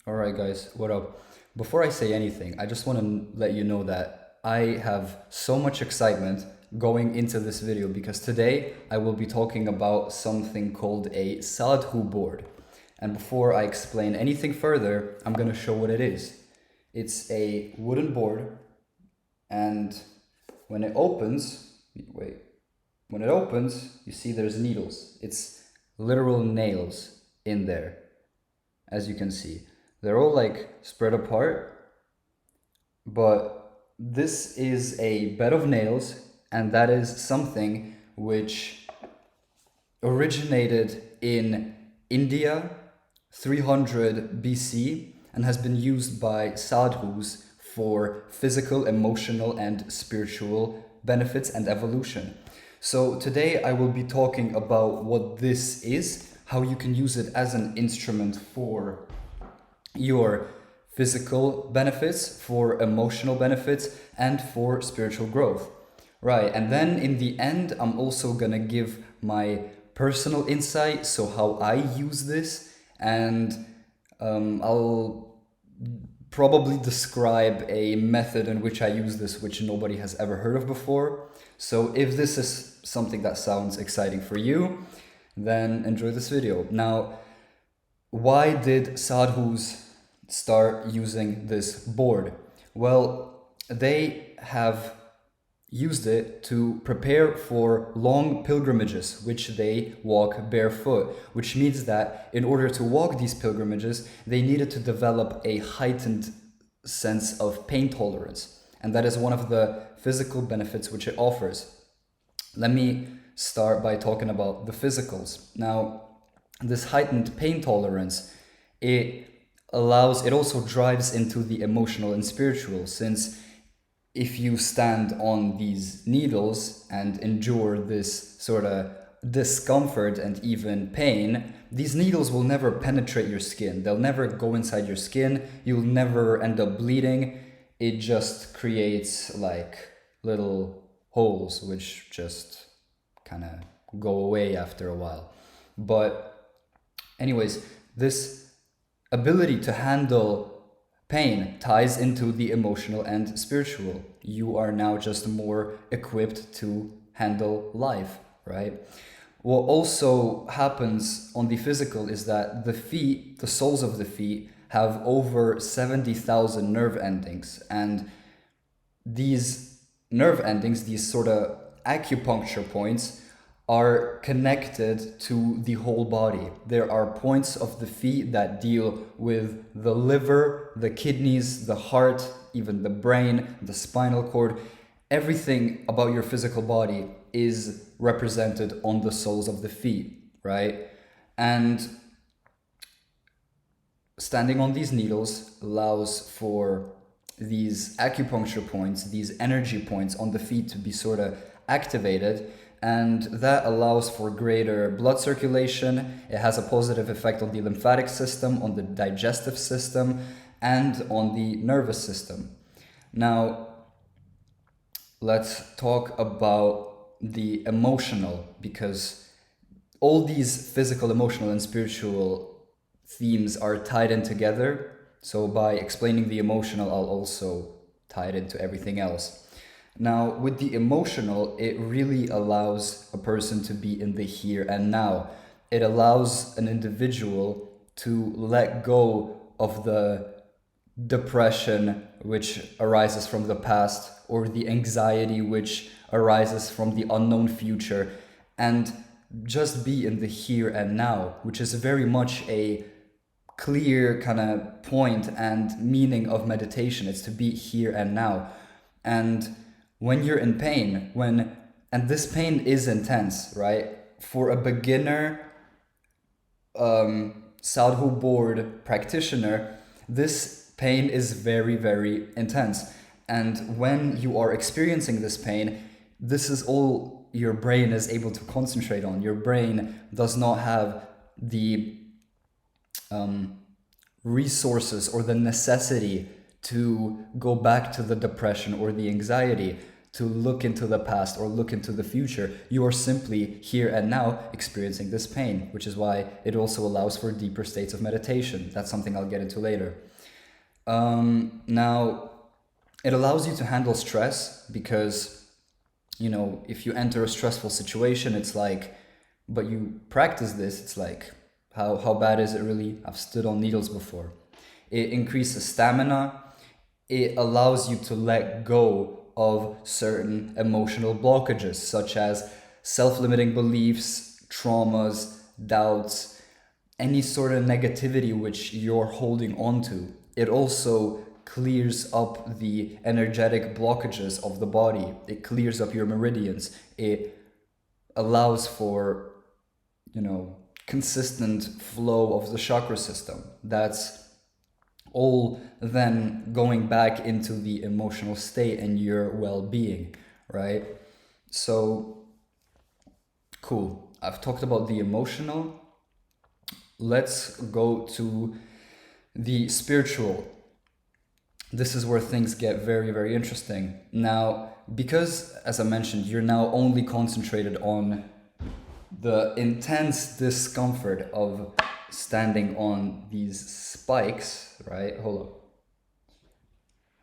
Alright guys, what up? Before I say anything, I just want to let you know that I have so much excitement going into this video because today I will be talking about something called a Sadhu board. And before I explain anything further, I'm going to show what it is. It's a wooden board, and when it opens, you see there's needles. It's literal nails in there, as you can see. They're all like spread apart, but this is a bed of nails, and that is something which originated in India 300 BC and has been used by sadhus for physical, emotional, and spiritual benefits and evolution. So today I will be talking about what this is, how you can use it as an instrument for your physical benefits, for emotional benefits, and for spiritual growth. Right, and then in the end, I'm also gonna give my personal insight, so how I use this, and I'll probably describe a method in which I use this, which nobody has ever heard of before. So if this is something that sounds exciting for you, then enjoy this video. Now, why did sadhus start using this board? Well, they have used it to prepare for long pilgrimages, which they walk barefoot, which means that in order to walk these pilgrimages, they needed to develop a heightened sense of pain tolerance. And that is one of the physical benefits which it offers. Let me start by talking about the physicals. Now, this heightened pain tolerance, it also drives into the emotional and spiritual, since if you stand on these needles and endure this sort of discomfort and even pain, these needles will never penetrate your skin. They'll never go inside your skin. You'll never end up bleeding. It just creates like little holes which just kind of go away after a while. But anyways, this ability to handle pain ties into the emotional and spiritual. You are now just more equipped to handle life, right? What also happens on the physical is that the feet, the soles of the feet, have over 70,000 nerve endings. And these nerve endings, these sort of acupuncture points, are connected to the whole body. There are points of the feet that deal with the liver, the kidneys, the heart, even the brain, the spinal cord. Everything about your physical body is represented on the soles of the feet, right? And standing on these needles allows for these acupuncture points, these energy points on the feet to be sort of activated, and that allows for greater blood circulation. It has a positive effect on the lymphatic system, on the digestive system, and on the nervous system. Now, let's talk about the emotional, because all these physical, emotional, and spiritual themes are tied in together. So by explaining the emotional, I'll also tie it into everything else. Now, with the emotional, it really allows a person to be in the here and now. It allows an individual to let go of the depression which arises from the past, or the anxiety which arises from the unknown future, and just be in the here and now, which is very much a clear kind of point and meaning of meditation. It's to be here and now. And when you're in pain, and this pain is intense, right? For a beginner Sadhu Board practitioner, this pain is very, very intense. And when you are experiencing this pain, this is all your brain is able to concentrate on. Your brain does not have the resources or the necessity to go back to the depression or the anxiety. to look into the past or look into the future. You are simply here and now experiencing this pain, which is why it also allows for deeper states of meditation. That's something I'll get into later. Now, it allows you to handle stress because, you know, if you enter a stressful situation, it's like, but you practice this, it's like, how bad is it really? I've stood on needles before. It increases stamina. It allows you to let go of certain emotional blockages, such as self-limiting beliefs, traumas, doubts, any sort of negativity which you're holding on to. It also clears up the energetic blockages of the body. It clears up your meridians. It allows for, you know, consistent flow of the chakra system. That's all then going back into the emotional state and your well-being, right? So, cool. I've talked about the emotional. Let's go to the spiritual. This is where things get very, very interesting. Now, because, as I mentioned, you're now only concentrated on the intense discomfort of standing on these spikes, right? Hold up.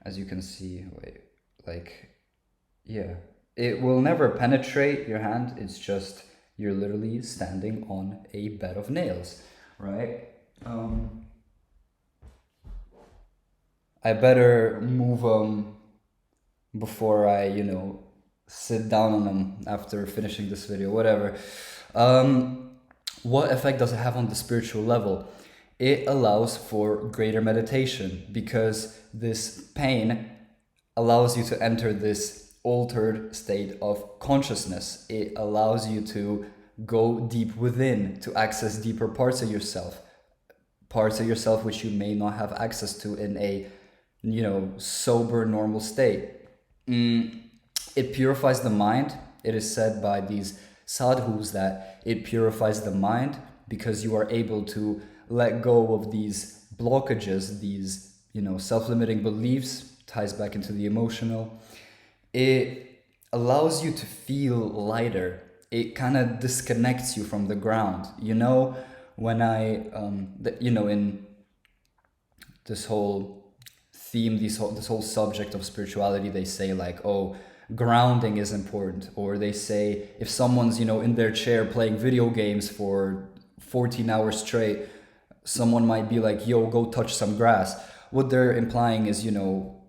As you can see, wait, like, yeah. It will never penetrate your hand. It's just, you're literally standing on a bed of nails, right? I better move them before I, you know, sit down on them after finishing this video, whatever. What effect does it have on the spiritual level? It allows for greater meditation because this pain allows you to enter this altered state of consciousness. It allows you to go deep within, to access deeper parts of yourself which you may not have access to in a, you know, sober, normal state. It purifies the mind. It is said by these sadhus that it purifies the mind because you are able to let go of these blockages, these, you know, self-limiting beliefs, ties back into the emotional. It allows you to feel lighter. It kind of disconnects you from the ground. You know, when in this whole theme, this whole subject of spirituality, they say like, oh, grounding is important, or they say if someone's, you know, in their chair playing video games for 14 hours straight, someone might be like, yo, go touch some grass. What they're implying is, you know,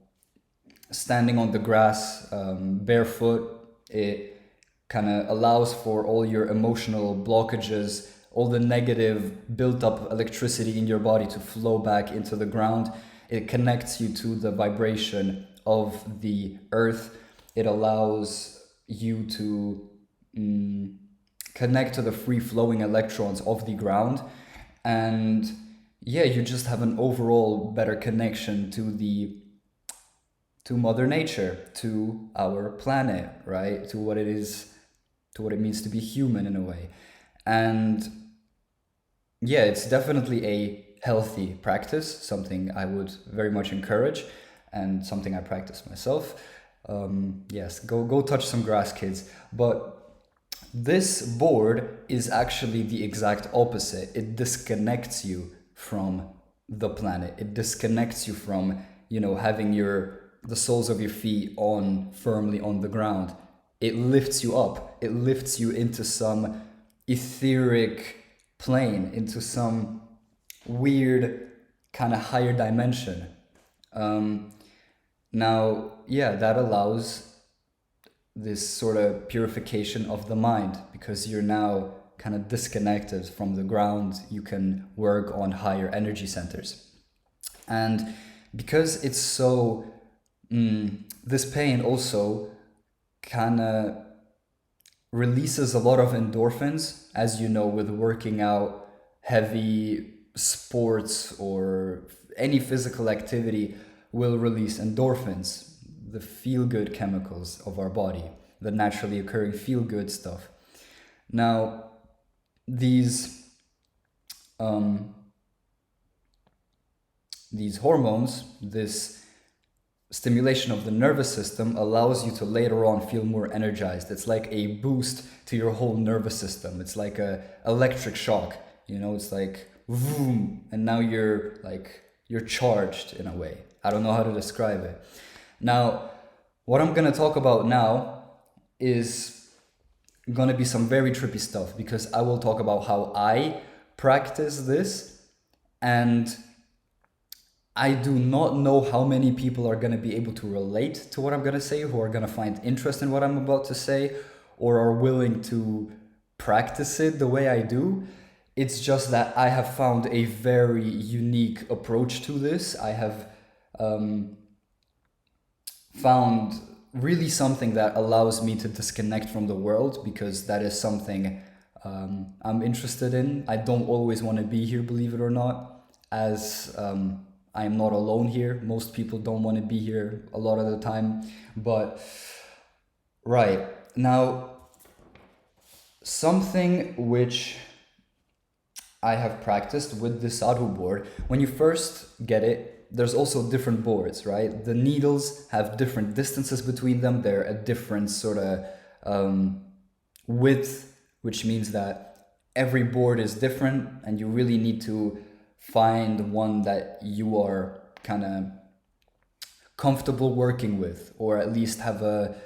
standing on the grass barefoot, it kind of allows for all your emotional blockages, all the negative built up electricity in your body to flow back into the ground. It connects you to the vibration of the earth. It allows you to connect to the free-flowing electrons of the ground. And yeah, you just have an overall better connection to Mother Nature, to our planet, right? To what it is, to what it means to be human in a way. And yeah, it's definitely a healthy practice, something I would very much encourage and something I practice myself. Yes, go touch some grass, kids. But this board is actually the exact opposite. It disconnects you from the planet. It disconnects you from, you know, having the soles of your feet firmly on the ground. It lifts you up. It lifts you into some etheric plane, into some weird kind of higher dimension. Now, yeah, that allows this sort of purification of the mind because you're now kind of disconnected from the ground. You can work on higher energy centers. And because it's so, this pain also kind of releases a lot of endorphins, as you know, with working out, heavy sports or any physical activity will release endorphins, the feel-good chemicals of our body, the naturally occurring feel-good stuff. Now, these hormones, this stimulation of the nervous system allows you to later on feel more energized. It's like a boost to your whole nervous system. It's like a electric shock, you know, it's like boom, and now you're charged in a way. I don't know how to describe it. Now, what I'm gonna talk about now is gonna be some very trippy stuff, because I will talk about how I practice this, and I do not know how many people are going to be able to relate to what I'm going to say, who are going to find interest in what I'm about to say, or are willing to practice it the way I do. It's just that I have found a very unique approach to this. I have found really something that allows me to disconnect from the world, because that is something I'm interested in. I don't always want to be here, believe it or not, as I am not alone here. Most people don't want to be here a lot of the time. But right now, something which I have practiced with the Sadhu board, when you first get it, there's also different boards, right? The needles have different distances between them. They're a different sort of width, which means that every board is different, and you really need to find one that you are kind of comfortable working with, or at least have a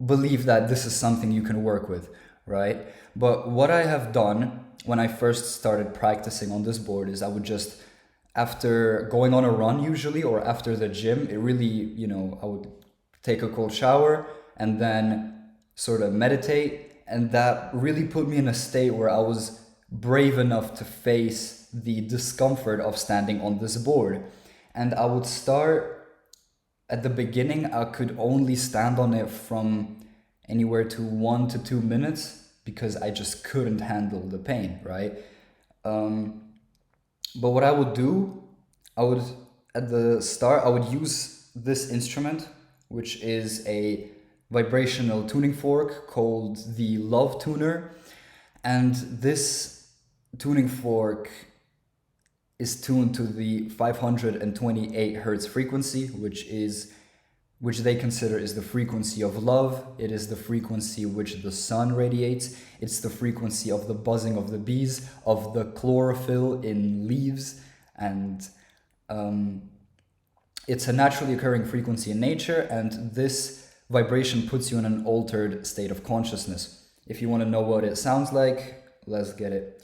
belief that this is something you can work with, right? But what I have done when I first started practicing on this board is I would just, after going on a run usually, or after the gym, it really, you know, I would take a cold shower and then sort of meditate, and that really put me in a state where I was brave enough to face the discomfort of standing on this board. And I would start at the beginning, I could only stand on it from anywhere to 1 to 2 minutes, because I just couldn't handle the pain, right? But what I would do, at the start, I would use this instrument, which is a vibrational tuning fork called the Love Tuner. And this tuning fork is tuned to the 528 hertz frequency, which they consider is the frequency of love. It is the frequency which the sun radiates. It's the frequency of the buzzing of the bees, of the chlorophyll in leaves, and it's a naturally occurring frequency in nature, and this vibration puts you in an altered state of consciousness. If you want to know what it sounds like, let's get it.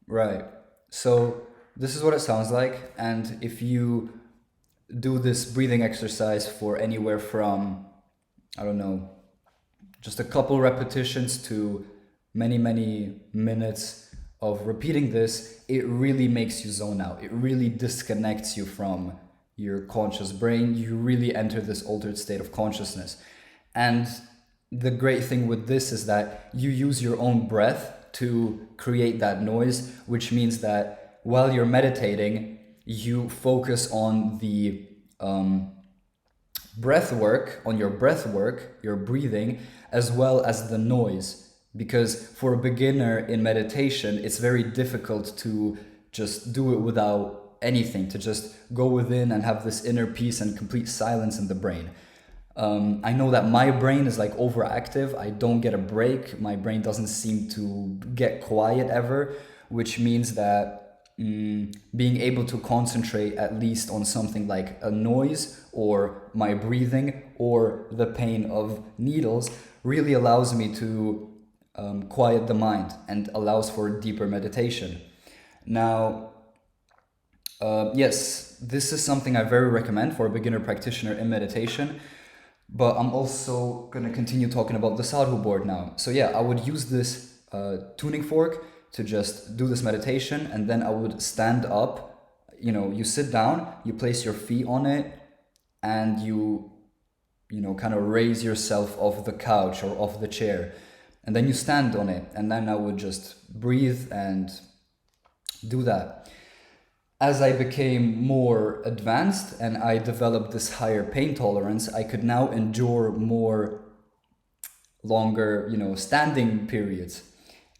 Right. So this is what it sounds like. And if you do this breathing exercise for anywhere from, I don't know, just a couple repetitions to many, many minutes of repeating this, it really makes you zone out. It really disconnects you from your conscious brain. You really enter this altered state of consciousness. And the great thing with this is that you use your own breath to create that noise, which means that while you're meditating, you focus on the breath work, your breathing, as well as the noise. Because for a beginner in meditation, it's very difficult to just do it without anything, to just go within and have this inner peace and complete silence in the brain. I know that my brain is like overactive. I don't get a break. My brain doesn't seem to get quiet ever, which means that being able to concentrate at least on something like a noise or my breathing or the pain of needles really allows me to quiet the mind and allows for deeper meditation. Now, yes, this is something I very recommend for a beginner practitioner in meditation. But I'm also going to continue talking about the Sadhu board now. So yeah, I would use this tuning fork to just do this meditation, and then I would stand up. You know, you sit down, you place your feet on it, and you kind of raise yourself off the couch or off the chair. And then you stand on it, and then I would just breathe and do that. as I became more advanced and I developed this higher pain tolerance, I could now endure more longer, standing periods.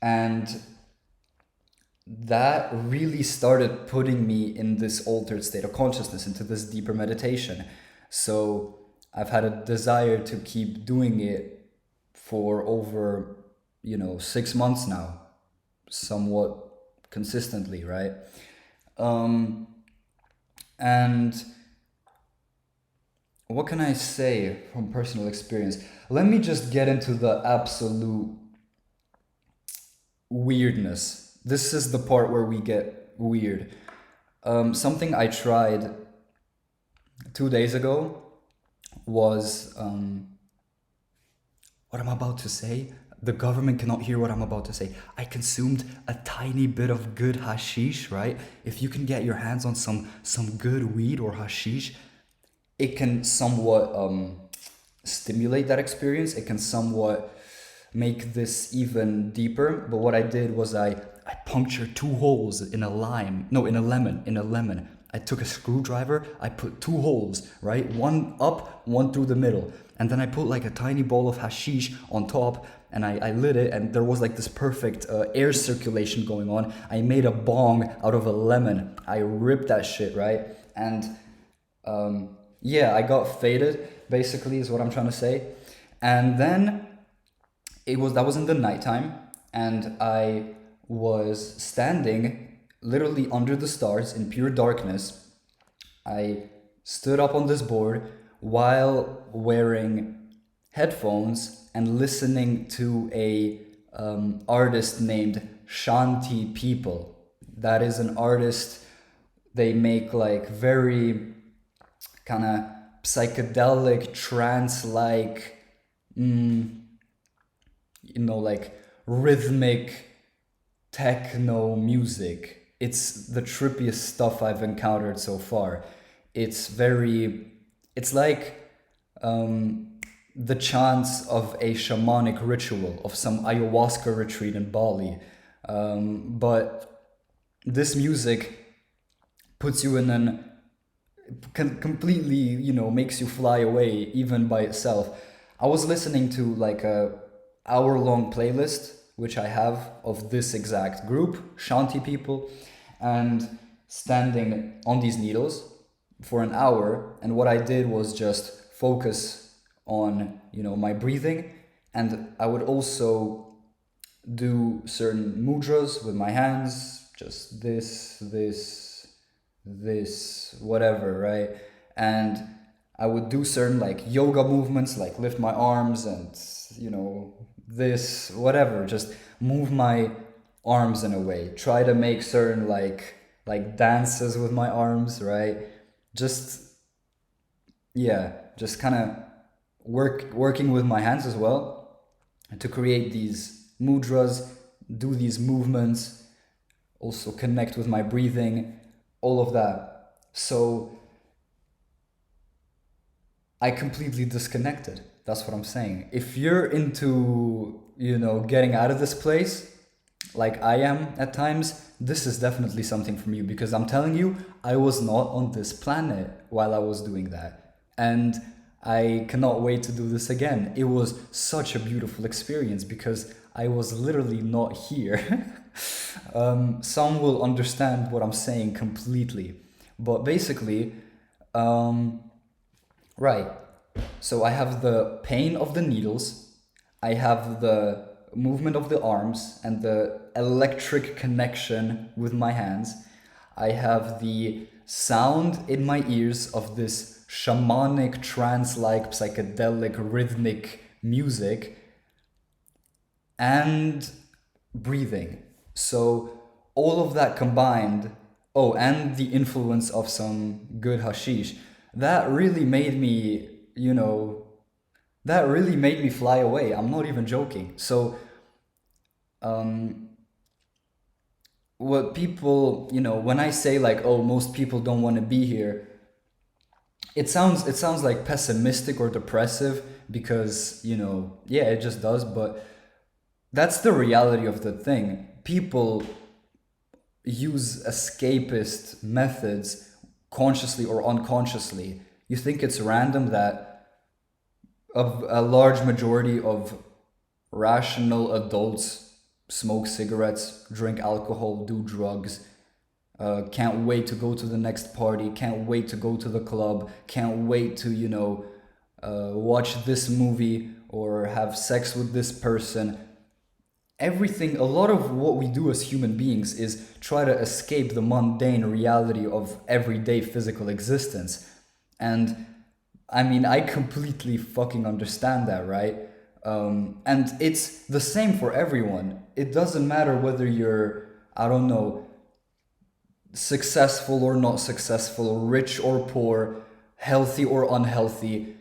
And that really started putting me in this altered state of consciousness, into this deeper meditation. So I've had a desire to keep doing it for over, 6 months now, somewhat consistently, right? And what can I say from personal experience? Let me just get into the absolute weirdness. This is the part where we get weird. Something I tried 2 days ago was what I'm about to say. The government cannot hear what I'm about to say. I consumed a tiny bit of good hashish, right? If you can get your hands on some good weed or hashish, it can somewhat stimulate that experience. It can somewhat make this even deeper. But what I did was I punctured 2 holes in a lemon. I took a screwdriver, I put 2 holes, right? One up, one through the middle. And then I put like a tiny ball of hashish on top, and I lit it, and there was like this perfect air circulation going on. I made a bong out of a lemon. I ripped that shit, right? And I got faded, basically, is what I'm trying to say. And then that was in the nighttime, and I was standing literally under the stars in pure darkness. I stood up on this board while wearing headphones and listening to a artist named Shanti People. That is an artist. They make like very kind of psychedelic, trance-like, like rhythmic techno music. It's the trippiest stuff I've encountered so far. It's like the chants of a shamanic ritual, of some ayahuasca retreat in Bali. But this music puts you in completely, makes you fly away even by itself. I was listening to like a hour-long playlist, which I have, of this exact group, Shanti People, and standing on these needles for an hour. And what I did was just focus on, my breathing. And I would also do certain mudras with my hands, just this, whatever, right? And I would do certain like yoga movements, like lift my arms and, this, whatever, just move my arms in a way. Try to make certain like dances with my arms, right? Just kind of working with my hands as well to create these mudras, do these movements, also connect with my breathing, all of that. So I completely disconnected. That's what I'm saying. If you're into, getting out of this place, like I am at times, this is definitely something from you, because I'm telling you, I was not on this planet while I was doing that. And I cannot wait to do this again. It was such a beautiful experience because I was literally not here. Some will understand what I'm saying completely. But basically, right. So I have the pain of the needles, I have the movement of the arms and the electric connection with my hands. I have the sound in my ears of this shamanic, trance-like, psychedelic, rhythmic music, and breathing. So all of that combined, and the influence of some good hashish, that really made me, fly away. I'm not even joking. So what people, when I say like, most people don't want to be here, it sounds like pessimistic or depressive because, it just does. But that's the reality of the thing. People, use escapist methods consciously or unconsciously. You think it's random that a large majority of rational adults smoke cigarettes, drink alcohol, do drugs, can't wait to go to the next party, can't wait to go to the club, can't wait to, watch this movie or have sex with this person. Everything, a lot of what we do as human beings is try to escape the mundane reality of everyday physical existence. And I mean, I completely fucking understand that, right? And it's the same for everyone. It doesn't matter whether you're, I don't know, successful or not successful, rich or poor, healthy or unhealthy.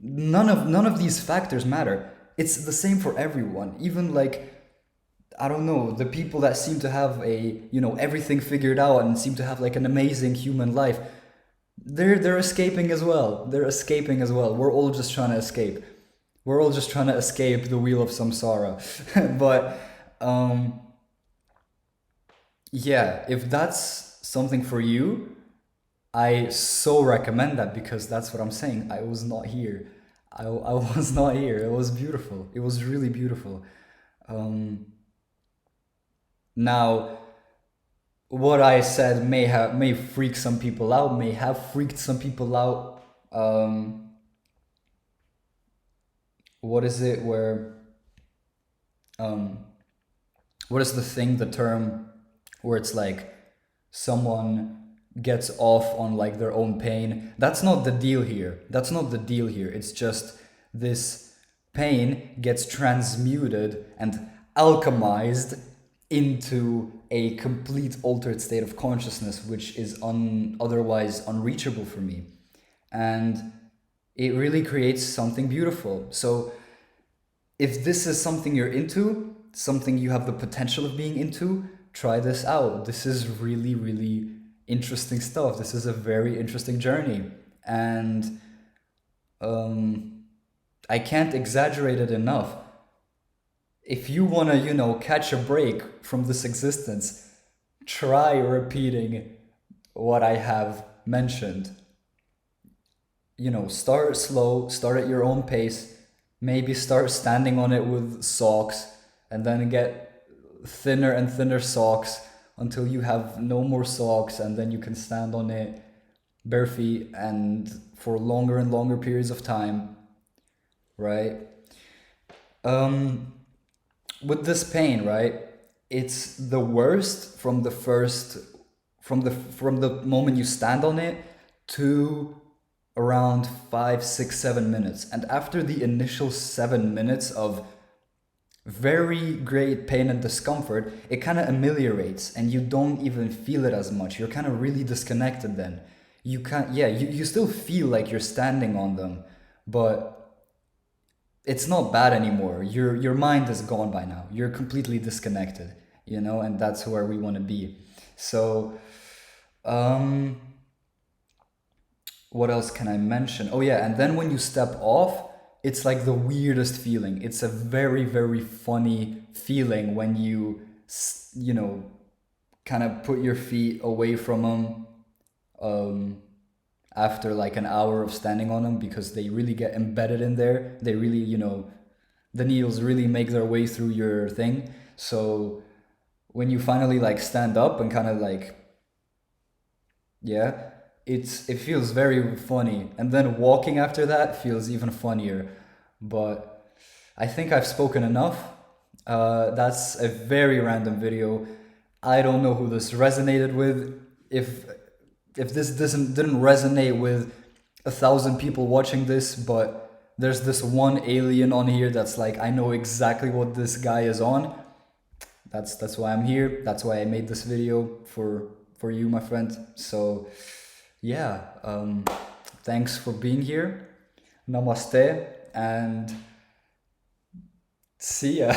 None of these factors matter. It's the same for everyone. Even like, I don't know, the people that seem to have everything figured out and seem to have like an amazing human life, they're escaping as well. They're escaping as well. We're all just trying to escape. We're all just trying to escape the wheel of samsara. But yeah, if that's something for you, I so recommend that, because that's what I'm saying. I was not here. I was not here. It was beautiful. It was really beautiful. Now, what I said may freak some people out, may have freaked some people out. What is it where what is the term where it's like someone gets off on like their own pain? That's not the deal here. That's not the deal here. It's just this pain gets transmuted and alchemized into a complete altered state of consciousness, which is otherwise unreachable for me. And it really creates something beautiful. So if this is something you're into, something you have the potential of being into, try this out. This is really, really interesting stuff. This is a very interesting journey. And I can't exaggerate it enough. If you want to, catch a break from this existence, try repeating what I have mentioned. Start slow, start at your own pace, maybe start standing on it with socks, and then get thinner and thinner socks until you have no more socks, and then you can stand on it bare feet and for longer and longer periods of time, right? With this pain, right? It's the worst from the moment you stand on it to around 5, 6, 7 minutes. And after the initial 7 minutes of very great pain and discomfort, it kind of ameliorates and you don't even feel it as much. You're kind of really disconnected then. You still feel like you're standing on them, but it's not bad anymore. Your mind is gone by now. You're completely disconnected, and that's where we want to be. So, what else can I mention? Oh yeah, and then when you step off, it's like the weirdest feeling. It's a very, very funny feeling when you kind of put your feet away from them after like an hour of standing on them, because they really get embedded in there. They really, the needles really make their way through your thing. So when you finally like stand up and kind of like, yeah, it feels very funny. And then walking after that feels even funnier. But I think I've spoken enough. That's a very random video. I don't know who this resonated with. If this didn't resonate with 1,000 people watching this, but there's this one alien on here that's like, I know exactly what this guy is on. That's why I'm here. That's why I made this video for you, my friend. So yeah, thanks for being here. Namaste and see ya.